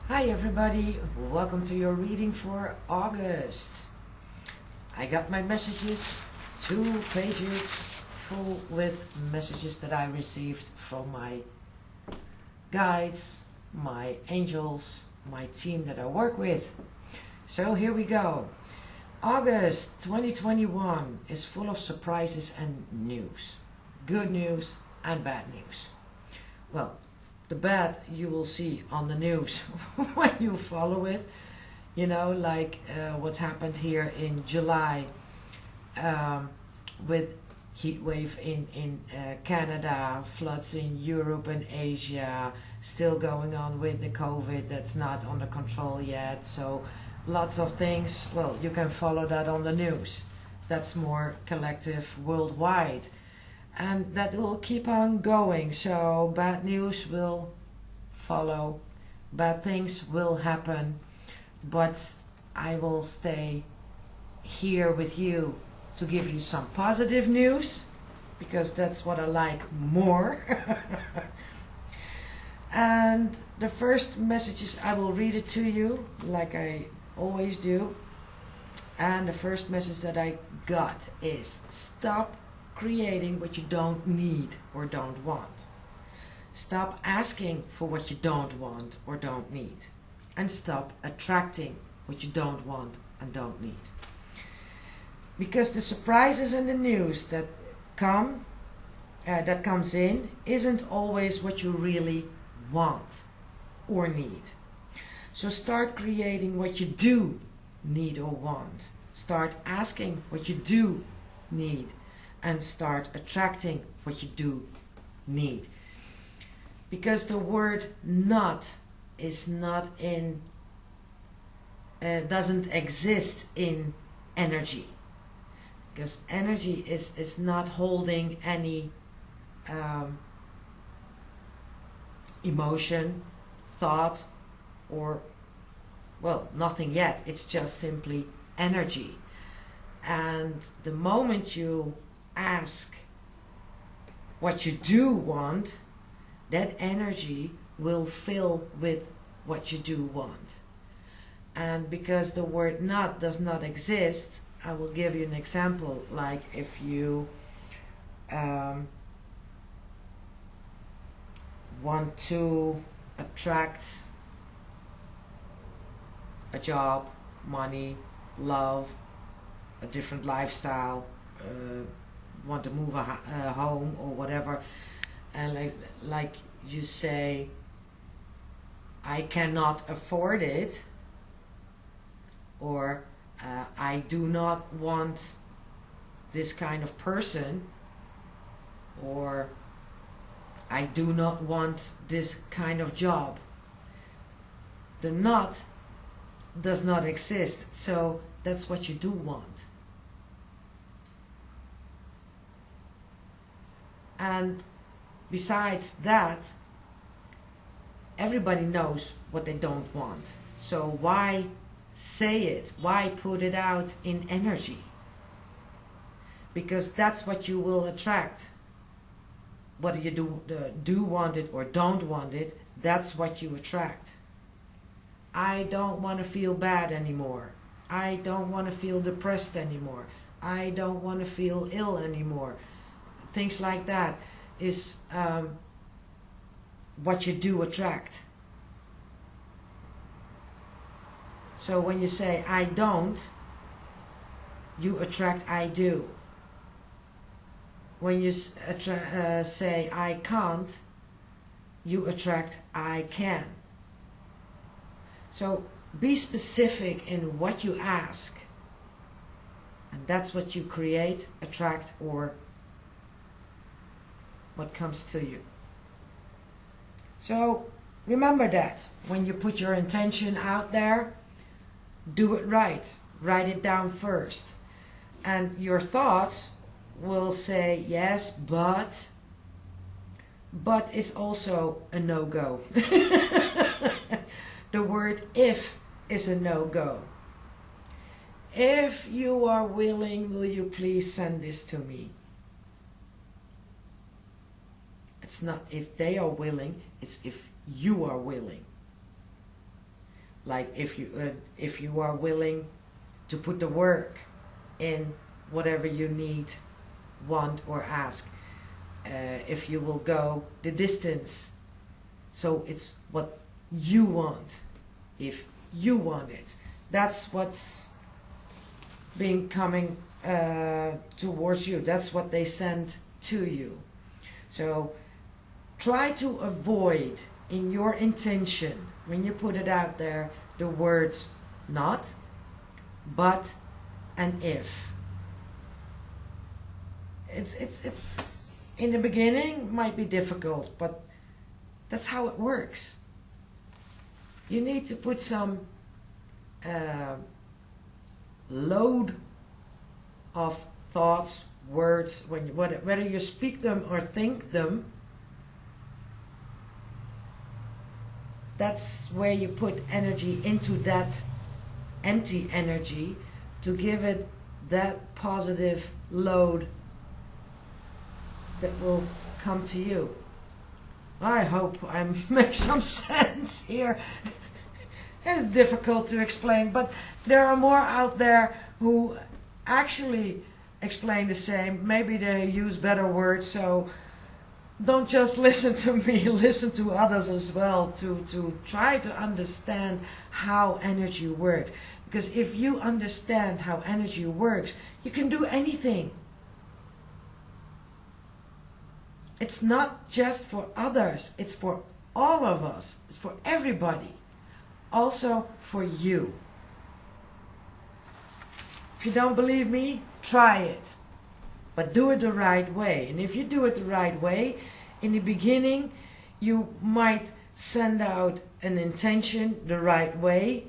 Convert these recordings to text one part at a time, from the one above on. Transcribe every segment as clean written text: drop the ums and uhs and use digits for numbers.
Hi everybody, welcome to your reading for August. I got my messages, 2 pages full with messages that I received from my guides, my angels, my team that I work with. So here we go. August 2021 is full of surprises and news. Good news and bad news. Well, the bad you will see on the news when you follow it. Like what's happened here in July with heat wave in Canada, floods in Europe and Asia, still going on with the COVID that's not under control yet. So lots of things, well, you can follow that on the news. That's more collective worldwide. And that will keep on going. So bad news will follow, bad things will happen, but I will stay here with you to give you some positive news, because that's what I like more. And the first messages, I will read it to you like I always do. And the first message that I got is: stop creating what you don't need or don't want. Stop asking for what you don't want or don't need. And stop attracting what you don't want and don't need. Because the surprises in the news that comes in isn't always what you really want or need. So start creating what you do need or want. Start asking what you do need, and start attracting what you do need. Because the word not is not in, doesn't exist in energy. Because energy is not holding any emotion, thought, or, well, nothing yet. It's just simply energy. And the moment you ask what you do want, that energy will fill with what you do want. And because the word not does not exist, I will give you an example. Like if you want to attract a job, money, love, a different lifestyle, want to move a home or whatever, and like you say, I cannot afford it, or I do not want this kind of person, or I do not want this kind of job. The not does not exist, so that's what you do want. And besides that, everybody knows what they don't want. So why say it? Why put it out in energy? Because that's what you will attract. Whether you do want it or don't want it, that's what you attract. I don't want to feel bad anymore. I don't want to feel depressed anymore. I don't want to feel ill anymore. Things like that is what you do attract. So when you say I don't, you attract I do. When you say I can't, you attract I can. So be specific in what you ask, and that's what you create, attract, or what comes to you. So remember that when you put your intention out there, do it right. Write it down first. And your thoughts will say yes, but is also a no-go. The word if is a no-go. If you are willing, will you please send this to me? It's not if they are willing, it's if you are willing. Like if you are willing to put the work in whatever you need, want, or ask. If you will go the distance. So it's what you want. If you want it. That's what's being coming towards you. That's what they send to you. So try to avoid in your intention, when you put it out there, the words not, but, and if. It's in the beginning might be difficult, but that's how it works. You need to put some load of thoughts, words, whether you speak them or think them. That's where you put energy into that empty energy to give it that positive load that will come to you. I hope I make some sense here. It's difficult to explain, but there are more out there who actually explain the same. Maybe they use better words, so don't just listen to me, listen to others as well to try to understand how energy works. Because if you understand how energy works, you can do anything. It's not just for others, it's for all of us, it's for everybody, also for you. If you don't believe me, try it, but do it the right way. And if you do it the right way, in the beginning you might send out an intention the right way,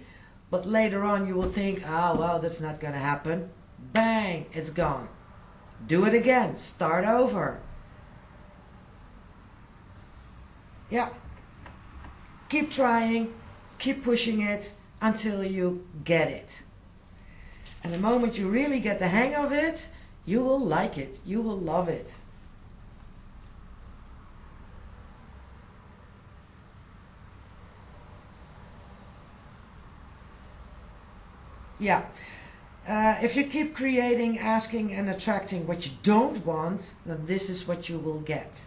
but later on you will think, oh well, that's not gonna happen. Bang, it's gone. Do it again, start over. Yeah, keep trying, keep pushing it until you get it. And the moment you really get the hang of it, you will like it, you will love it. Yeah, if you keep creating, asking and attracting what you don't want, then this is what you will get.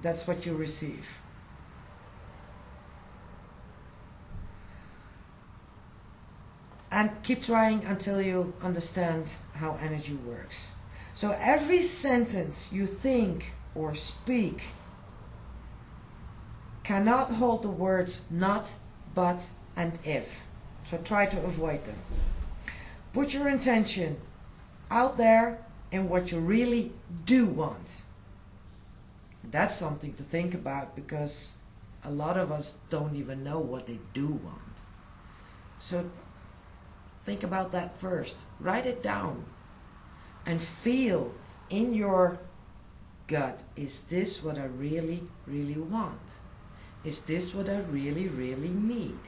That's what you receive. And keep trying until you understand how energy works. So every sentence you think or speak cannot hold the words not, but, and if. So try to avoid them. Put your intention out there in what you really do want. That's something to think about, because a lot of us don't even know what they do want. So think about that first. Write it down and feel in your gut, is this what I really, really want? Is this what I really, really need?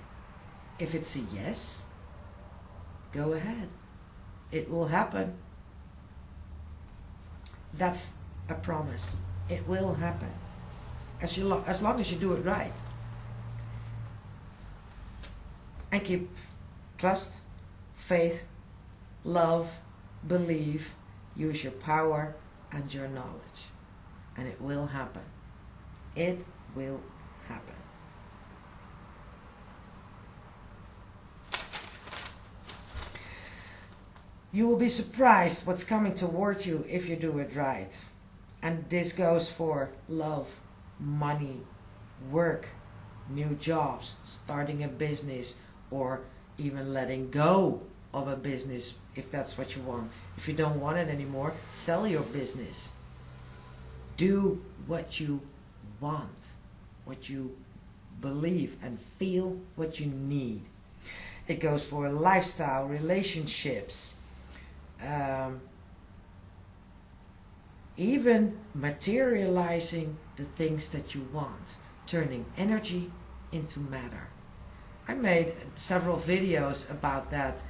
If it's a yes, go ahead. It will happen. That's a promise. It will happen. As long as you do it right. And keep trust, faith, love, believe, use your power and your knowledge. And it will happen. It will happen. You will be surprised what's coming toward you if you do it right. And this goes for love, money, work, new jobs, starting a business, or even letting go of a business if that's what you want. If you don't want it anymore, sell your business. Do what you want, what you believe, and feel what you need. It goes for lifestyle, relationships, even materializing the things that you want, turning energy into matter. I made several videos about that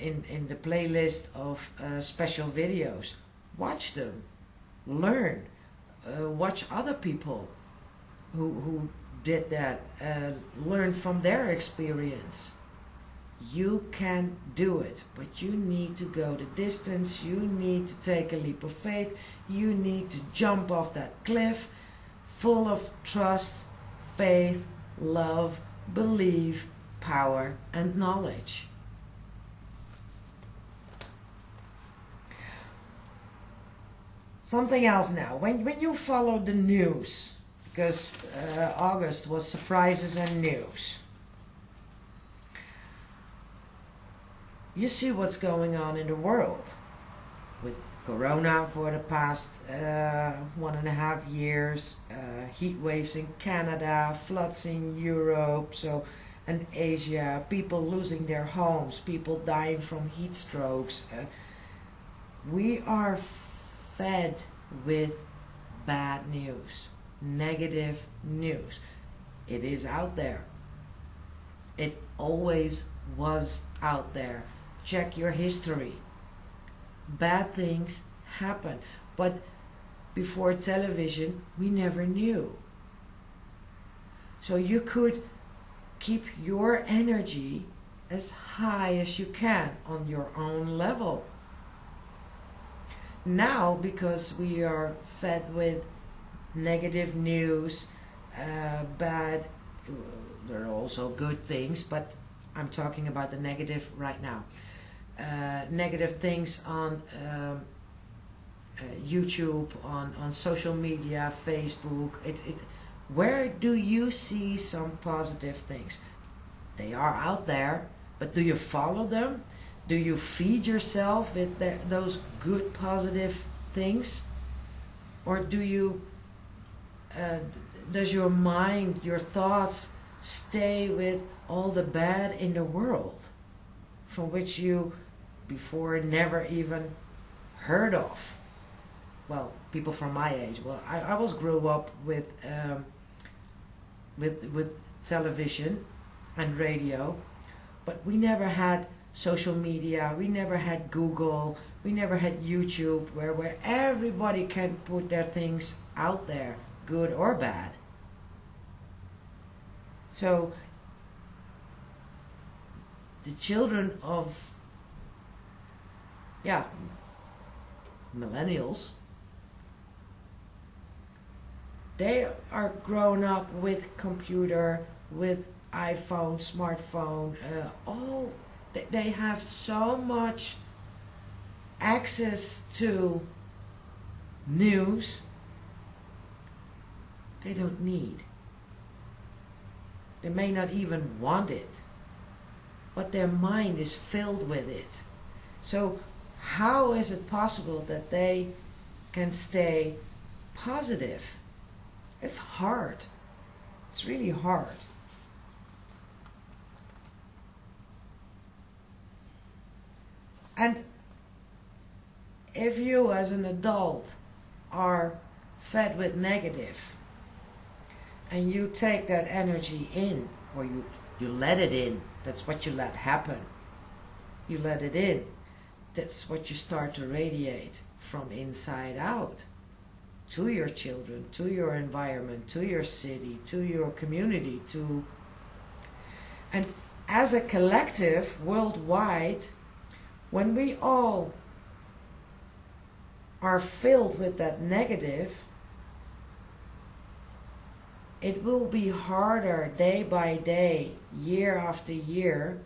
in the playlist of special videos. Watch them, learn, watch other people who did that, learned from their experience. You can do it, but you need to go the distance. You need to take a leap of faith. You need to jump off that cliff full of trust, faith, love, belief, power, and knowledge. Something else now. When you follow the news, because August was surprises and news, you see what's going on in the world with Corona for the past 1.5 years, heat waves in Canada, floods in Europe, and Asia, people losing their homes, people dying from heat strokes. We are fed with bad news, negative news. It is out there. It always was out there. Check your history. Bad things happen. But before television, we never knew. So you could keep your energy as high as you can on your own level. Now, because we are fed with negative news, bad, there are also good things, but I'm talking about the negative right now. Negative things on YouTube, on social media, Facebook. Where do you see some positive things? They are out there, but do you follow them? Do you feed yourself with those good positive things? Or does your mind, your thoughts stay with all the bad in the world from which you before never even heard of? Well, people from my age. Well, I was grew up with television and radio, but we never had social media, we never had Google, we never had YouTube, where everybody can put their things out there, good or bad. So the children of millennials, they are grown up with computer, with iPhone, smartphone, they have so much access to news they don't need. They may not even want it, but their mind is filled with it. So how is it possible that they can stay positive? It's hard. It's really hard. And if you as an adult are fed with negative and you take that energy in, or you let it in, that's what you let happen. You let it in. That's what you start to radiate from inside out to your children, to your environment, to your city, to your community, and as a collective worldwide, when we all are filled with that negative, it will be harder day by day, year after year,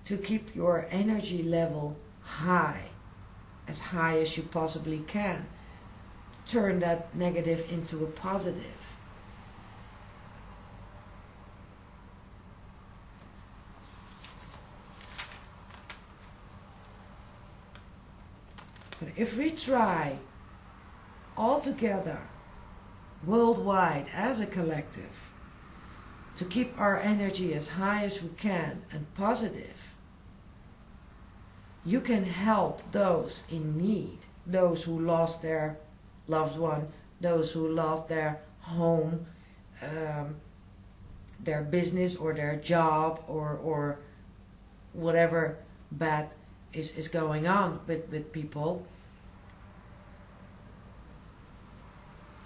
to keep your energy level high as you possibly can. Turn that negative into a positive. But if we try all together, worldwide, as a collective, to keep our energy as high as we can and positive, you can help those in need, those who lost their loved one, those who lost their home, their business or their job, or whatever bad is going on with people.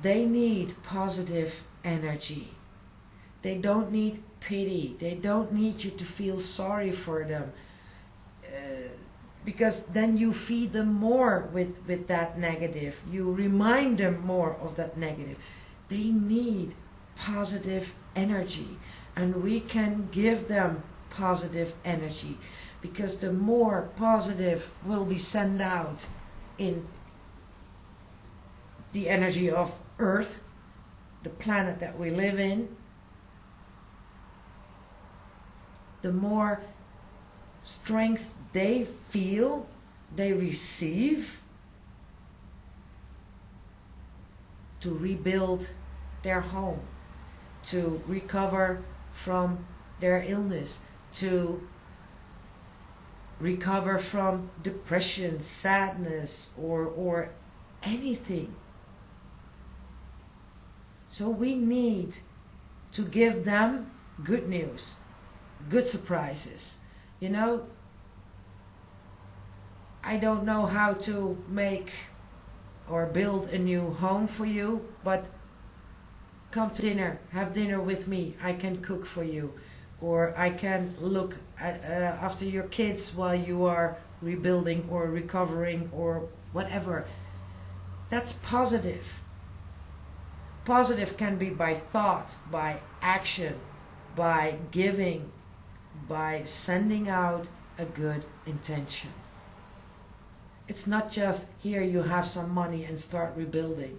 They need positive energy. They don't need pity. They don't need you to feel sorry for them. Because then you feed them more with that negative. You remind them more of that negative. They need positive energy. And we can give them positive energy. Because the more positive will be sent out in the energy of Earth, the planet that we live in, the more strength they feel, they receive to rebuild their home, to recover from their illness, to recover from depression, sadness, or anything. So we need to give them good news, good surprises. You know, I don't know how to make or build a new home for you, but come to dinner, have dinner with me. I can cook for you, or I can look at, after your kids while you are rebuilding or recovering or whatever. That's positive. Positive can be by thought, by action, by giving, by sending out a good intention. It's not just here you have some money and start rebuilding.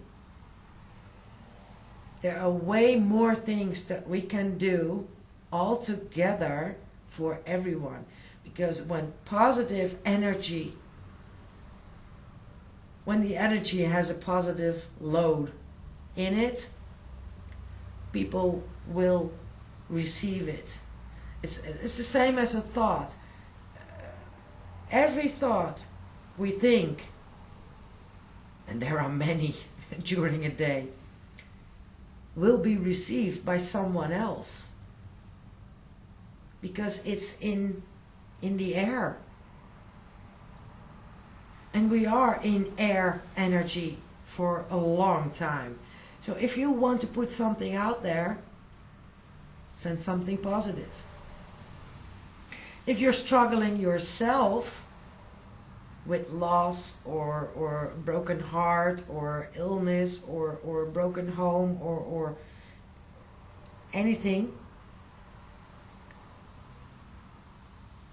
There are way more things that we can do all together for everyone. Because when positive energy, when the energy has a positive load in it, people will receive it. It's the same as a thought. Every thought we think, and there are many during a day, will be received by someone else. Because it's in the air. And we are in air energy for a long time. So if you want to put something out there, send something positive. If you're struggling yourself with loss or broken heart or illness or broken home or anything,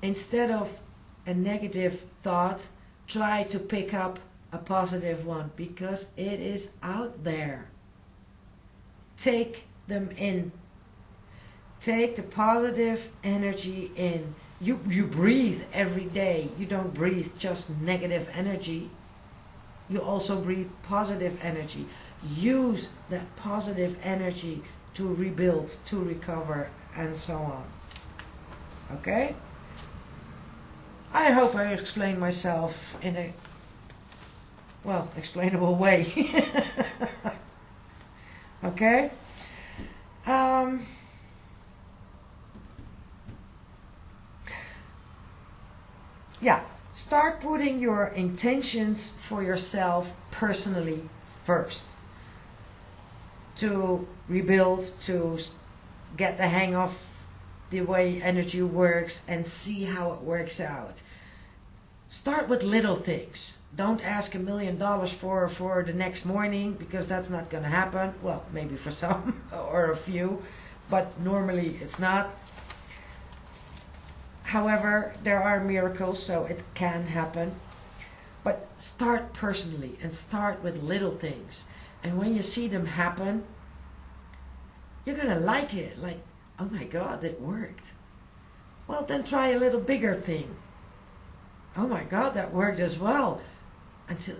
instead of a negative thought, try to pick up a positive one, because it is out there. Take them in. Take the positive energy in. You breathe every day. You don't breathe just negative energy. You also breathe positive energy. Use that positive energy to rebuild, to recover, and so on. Okay? I hope I explained myself in a, well, explainable way. Okay? Yeah, start putting your intentions for yourself personally first. To rebuild, to get the hang of the way energy works and see how it works out. Start with little things. Don't ask $1 million for the next morning, because that's not going to happen. Well, maybe for some or a few, but normally it's not. However, there are miracles, so it can happen. But start personally and start with little things. And when you see them happen, you're going to like it. Like, oh my God, it worked. Well, then try a little bigger thing. Oh my God, that worked as well. Until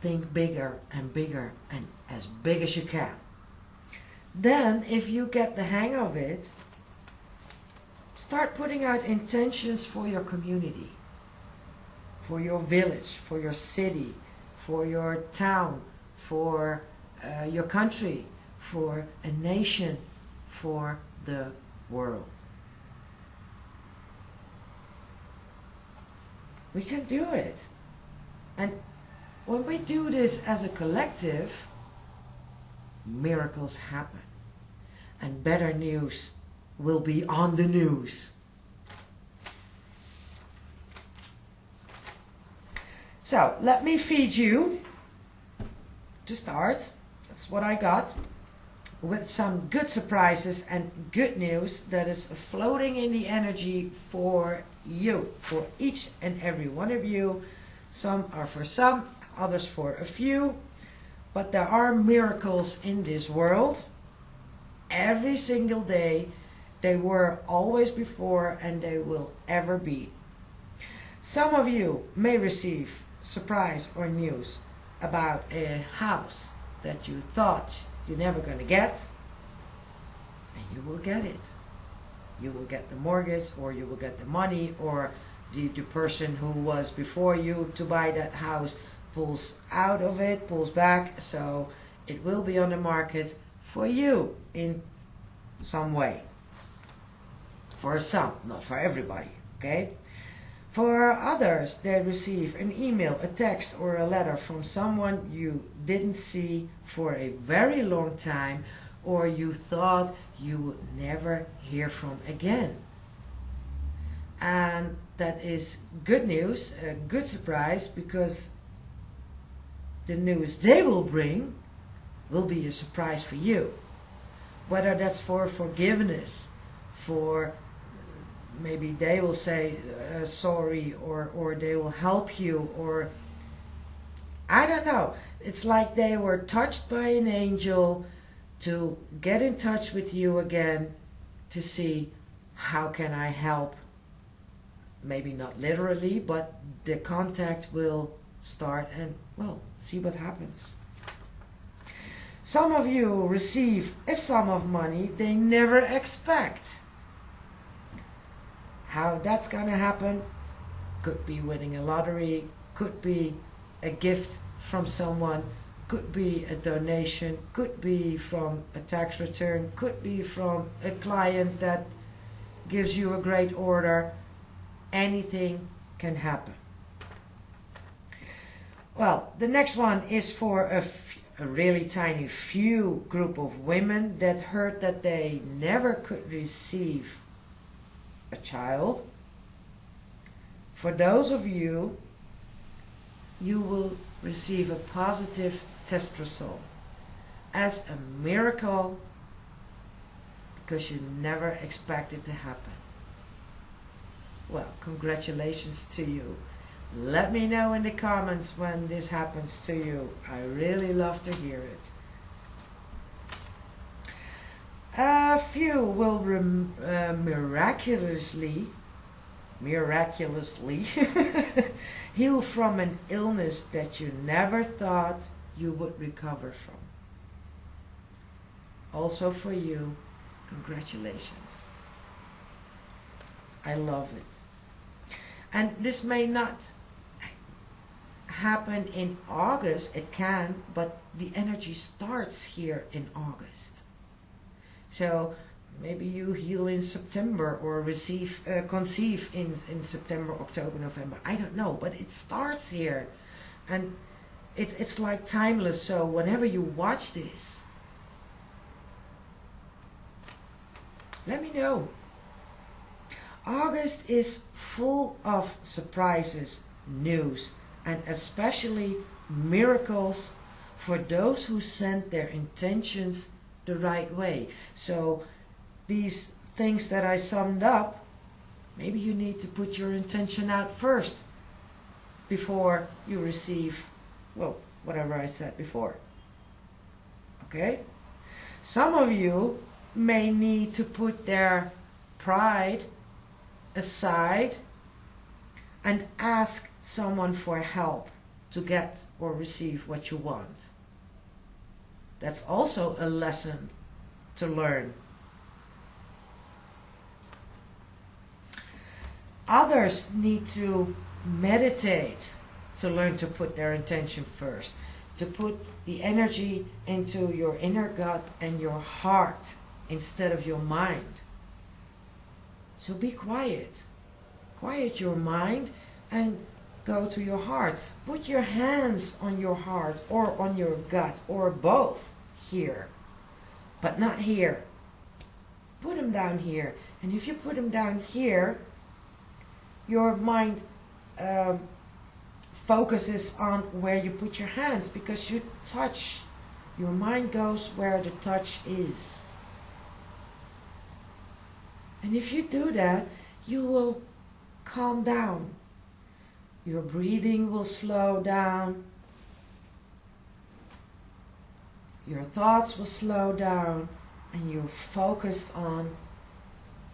think bigger and bigger and as big as you can. Then, if you get the hang of it, start putting out intentions for your community, for your village, for your city, for your town, for your country, for a nation, for the world. We can do it. And when we do this as a collective, miracles happen. and better news will be on the news. So let me feed you, to start, that's what I got, with some good surprises and good news that is floating in the energy for you, for each and every one of you. Some are for some, others for a few, but there are miracles in this world every single day. They were always before and they will ever be. Some of you may receive surprise or news about a house that you thought you're never going to get, and you will get it. You will get the mortgage, or you will get the money, or the person who was before you to buy that house pulls out of it, pulls back, so it will be on the market for you in some way. For some, not for everybody, okay? For others, they receive an email, a text, or a letter from someone you didn't see for a very long time, or you thought you would never hear from again. And that is good news, a good surprise, because the news they will bring will be a surprise for you. Whether that's for forgiveness, for maybe they will say sorry, or they will help you, or I don't know. It's like they were touched by an angel to get in touch with you again to see how can I help. Maybe not literally, but the contact will start and, well, see what happens. Some of you receive a sum of money they never expect. How that's going to happen could be winning a lottery, could be a gift from someone, could be a donation, could be from a tax return, could be from a client that gives you a great order. Anything can happen. Well, the next one is for a really tiny few group of women that heard that they never could receive a child. For those of you, you will receive a positive test result as a miracle because you never expect it to happen. Well, congratulations to you. Let me know in the comments when this happens to you. I really love to hear it. A few will miraculously heal from an illness that you never thought you would recover from. Also for you, congratulations. I love it. And this may not happen in August. It can, but the energy starts here in August. So maybe you heal in September or conceive in September, October, November. I don't know, but it starts here. And it's like timeless. So whenever you watch this, let me know. August is full of surprises, news, and especially miracles for those who send their intentions the right way. So these things that I summed up, maybe you need to put your intention out first before you receive, well, whatever I said before. Okay? Some of you may need to put their pride aside and ask someone for help to get or receive what you want. That's also a lesson to learn. Others need to meditate to learn to put their intention first, to put the energy into your inner gut and your heart instead of your mind. So be quiet. Quiet your mind and go to your heart. Put your hands on your heart or on your gut or both here, but not here. put them down here. And if you put them down here, your mind focuses on where you put your hands, because you touch. Your mind goes where the touch is. And if you do that, you will calm down. Your breathing will slow down. Your thoughts will slow down, and you're focused on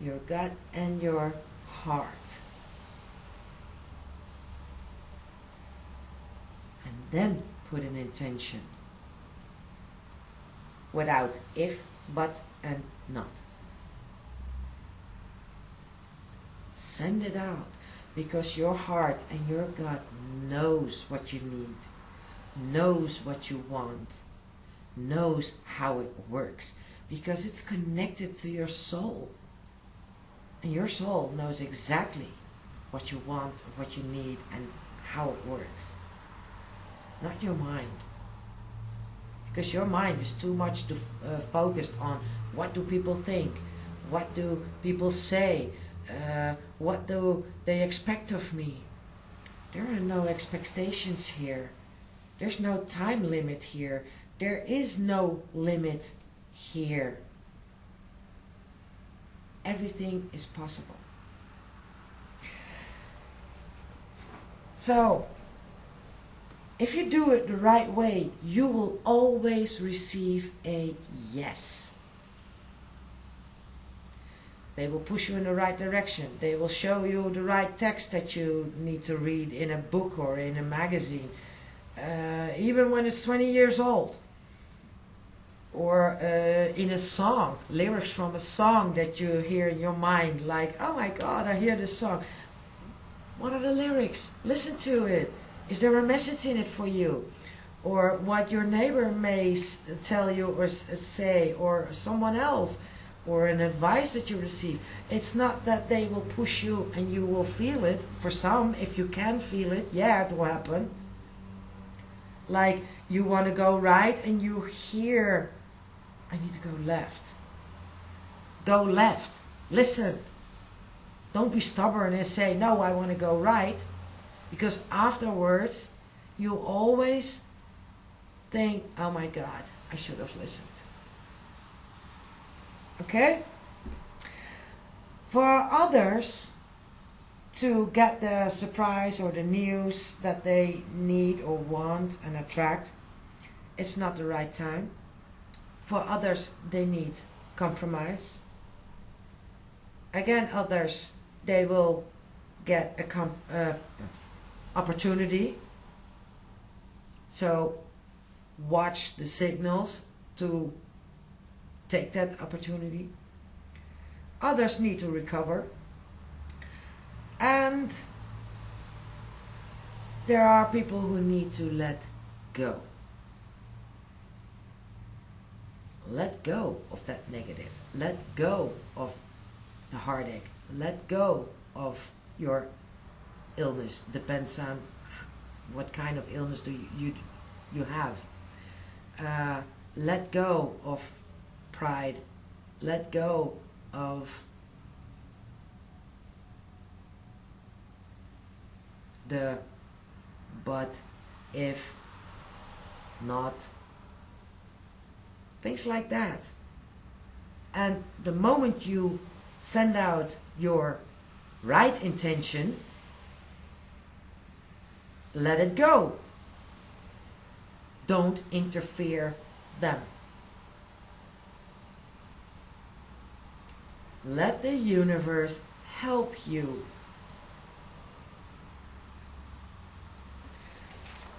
your gut and your heart. And then put an intention. Without if, but, and not. Send it out, because your heart and your gut knows what you need, knows what you want, knows how it works, because it's connected to your soul. And your soul knows exactly what you want, what you need, and how it works. Not your mind. Because your mind is too much focused on what do people think, what do people say, what do they expect of me. There are no expectations here. There's no time limit here. There is no limit here. Everything is possible. So, if you do it the right way, you will always receive a yes. They will push you in the right direction. They will show you the right text that you need to read in a book or in a magazine. Even when it's 20 years old. Or in a song, lyrics from a song that you hear in your mind, like, oh my God, I hear this song. What are the lyrics? Listen to it. Is there a message in it for you? Or what your neighbor may tell you or say, or someone else, or an advice that you receive. It's not that they will push you and you will feel it. For some, if you can feel it, yeah, it will happen. Like you want to go right and you hear, I need to go left. Go left. Listen. Don't be stubborn and say, no, I want to go right. Because afterwards, you always think, oh my God, I should have listened. Okay? For others to get the surprise or the news that they need or want and attract, it's not the right time. For others, they need compromise. Again, others, they will get a opportunity. So watch the signals to take that opportunity. Others need to recover. And there are people who need to let go. Let go of that negative. Let go of the heartache. Let go of your illness. Depends on what kind of illness do you have. Let go of pride. Let go of the but, if, not, things like that. And the moment you send out your right intention, let it go. Don't interfere them. Let the universe help you.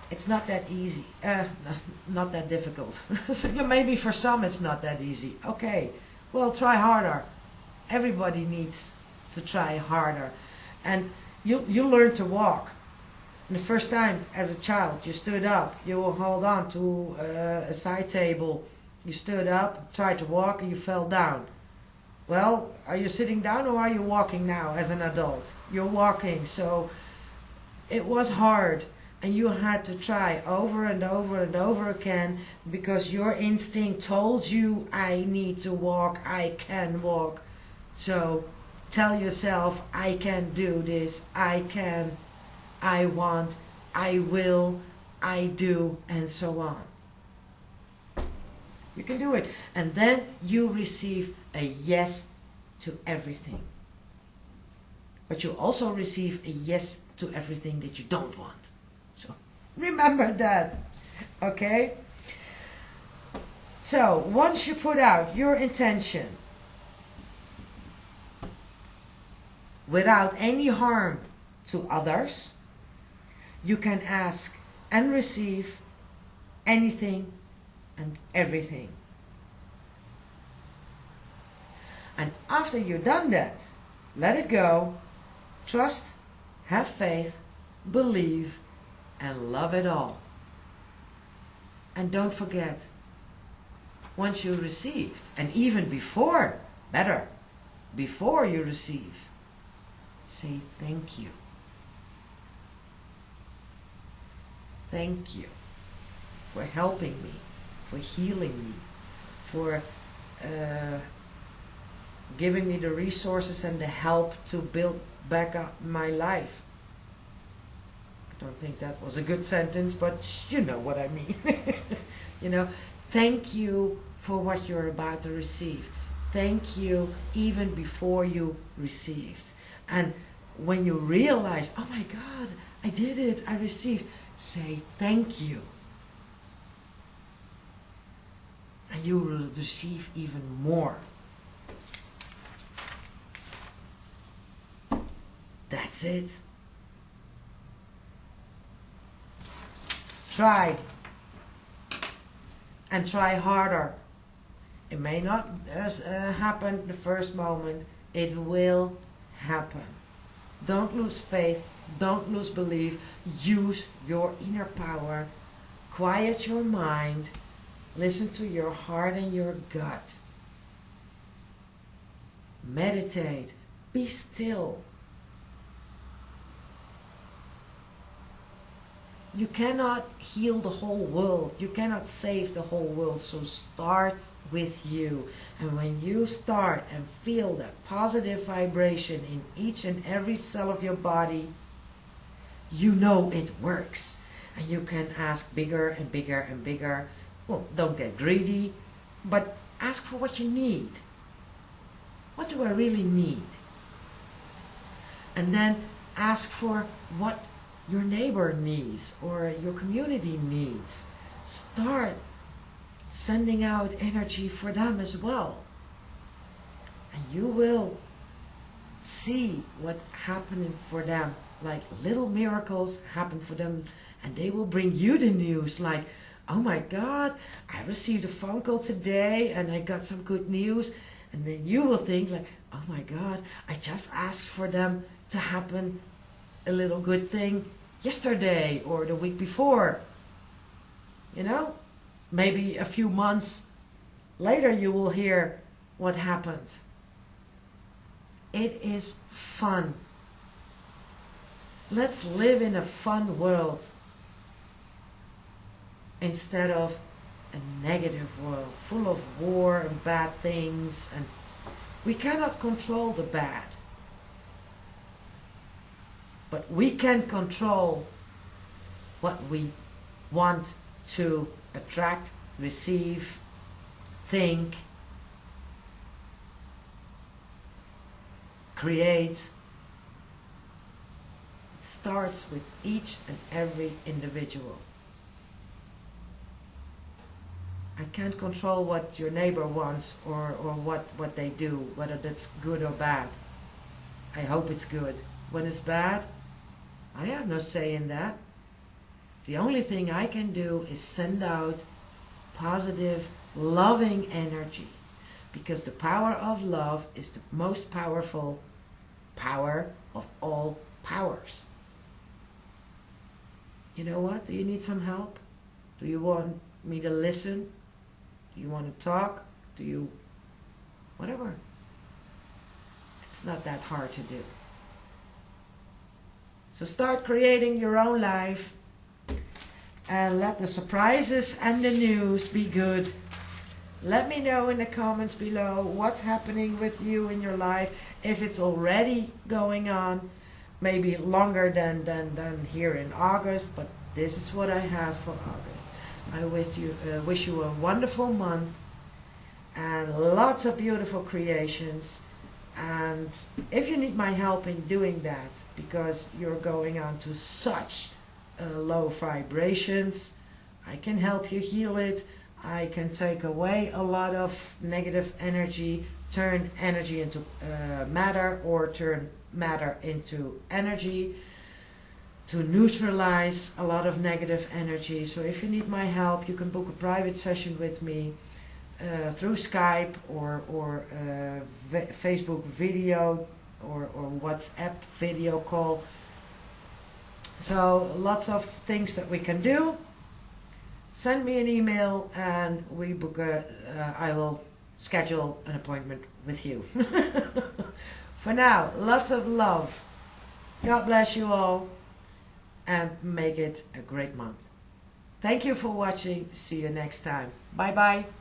It's not that easy. Not that difficult. Maybe for some it's not that easy. Okay, well, try harder. Everybody needs to try harder. And you learn to walk. And the first time as a child you stood up, you will hold on to a side table. You stood up, tried to walk, and you fell down. Well, are you sitting down or are you walking now as an adult? You're walking, so it was hard. and you had to try over and over and over again because your instinct told you, I need to walk, I can walk. So tell yourself, I can do this, I can, I want, I will, I do, and so on. You can do it. And then you receive a yes to everything. But you also receive a yes to everything that you don't want. So remember that. Okay? So once you put out your intention without any harm to others, you can ask and receive anything and everything. And after you've done that, let it go, trust, have faith, believe, and love it all. And don't forget, once you received, and even before, better, before you receive, say thank you. Thank you for helping me, for healing me, for giving me the resources and the help to build back up my life. I don't think that was a good sentence, but you know what I mean. You know, thank you for what you're about to receive. Thank you even before you received. And when you realize, oh my God, I did it, I received, say thank you. And you will receive even more. That's it. Try. And try harder. It may not happen the first moment. It will happen. Don't lose faith. Don't lose belief. Use your inner power. Quiet your mind. Listen to your heart and your gut. Meditate. Be still. You cannot heal the whole world. You cannot save the whole world. So start with you. And when you start and feel that positive vibration in each and every cell of your body, you know it works. And you can ask bigger and bigger and bigger. Well, don't get greedy, but ask for what you need. What do I really need? And then ask for what your neighbor needs or your community needs. Start sending out energy for them as well. And you will see what happening for them. Like little miracles happen for them, and they will bring you the news like, oh my God, I received a phone call today and I got some good news. And then you will think like, oh my God, I just asked for them to happen a little good thing yesterday or the week before. You know, maybe a few months later you will hear what happened. It is fun. Let's live in a fun world instead of a negative world full of war and bad things. And we cannot control the bad, but we can control what we want to attract, receive, think, create. It starts with each and every individual. I can't control what your neighbor wants or what they do, whether that's good or bad. I hope it's good. When it's bad, I have no say in that. The only thing I can do is send out positive, loving energy, because the power of love is the most powerful power of all powers. You know what? Do you need some help? Do you want me to listen? Do you want to talk? Do you... whatever. It's not that hard to do. So start creating your own life and let the surprises and the news be good. Let me know in the comments below what's happening with you in your life, if it's already going on, maybe longer than here in August, but this is what I have for August. I wish you a wonderful month and lots of beautiful creations. And if you need my help in doing that, because you're going on to such low vibrations, I can help you heal it. I can take away a lot of negative energy, turn energy into matter, or turn matter into energy, to neutralize a lot of negative energy. So if you need my help, you can book a private session with me through Skype or Facebook video or WhatsApp video call. So lots of things that we can do. Send me an email and we book I will schedule an appointment with you. For now, lots of love. God bless you all and make it a great month. Thank you for watching. See you next time. Bye bye.